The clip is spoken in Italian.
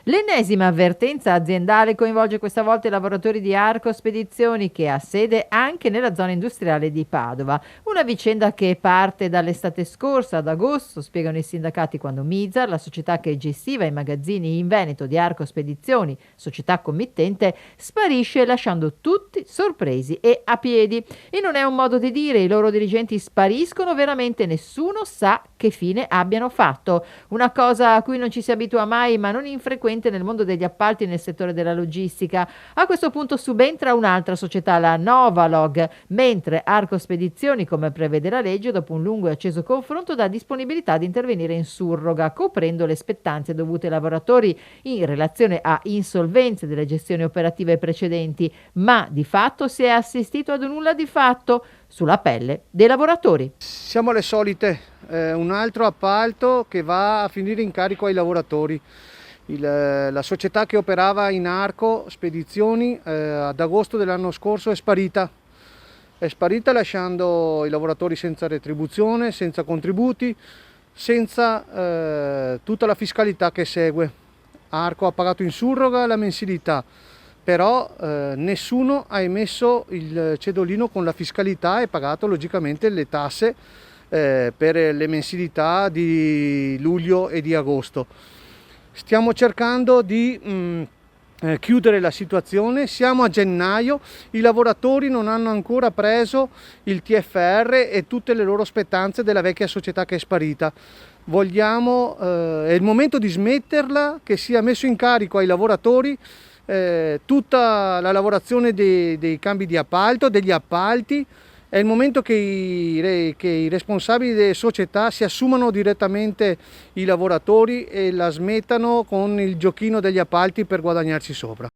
L'ennesima avvertenza aziendale coinvolge questa volta i lavoratori di Arco Spedizioni, che ha sede anche nella zona industriale di Padova. Una vicenda che parte dall'estate scorsa, ad agosto, spiegano i sindacati, quando Mizar, la società che gestiva i magazzini in Veneto di Arco Spedizioni, società committente, sparisce lasciando tutti sorpresi e a piedi. E non è un modo di dire, i loro dirigenti spariscono, veramente nessuno sa che fine abbiano fatto. Una cosa a cui non ci si abitua mai, ma non infrequente nel mondo degli appalti e nel settore della logistica. A questo punto subentra un'altra società, la Novalog, mentre Arco Spedizioni, come prevede la legge, dopo un lungo e acceso confronto, dà disponibilità di intervenire in surroga, coprendo le spettanze dovute ai lavoratori in relazione a insolvenze delle gestioni operative precedenti, ma di fatto si è assistito ad un nulla di fatto sulla pelle dei lavoratori. Siamo alle solite, un altro appalto che va a finire in carico ai lavoratori. La società che operava in Arco Spedizioni ad agosto dell'anno scorso è sparita lasciando i lavoratori senza retribuzione, senza contributi, senza tutta la fiscalità che segue. Arco ha pagato in surroga la mensilità, però nessuno ha emesso il cedolino con la fiscalità e pagato logicamente le tasse per le mensilità di luglio e di agosto. Stiamo cercando di chiudere la situazione, siamo a gennaio, i lavoratori non hanno ancora preso il TFR e tutte le loro spettanze della vecchia società che è sparita. È il momento di smetterla, che sia messo in carico ai lavoratori tutta la lavorazione dei cambi di appalto, degli appalti. È il momento che i responsabili delle società si assumano direttamente i lavoratori e la smettano con il giochino degli appalti per guadagnarci sopra.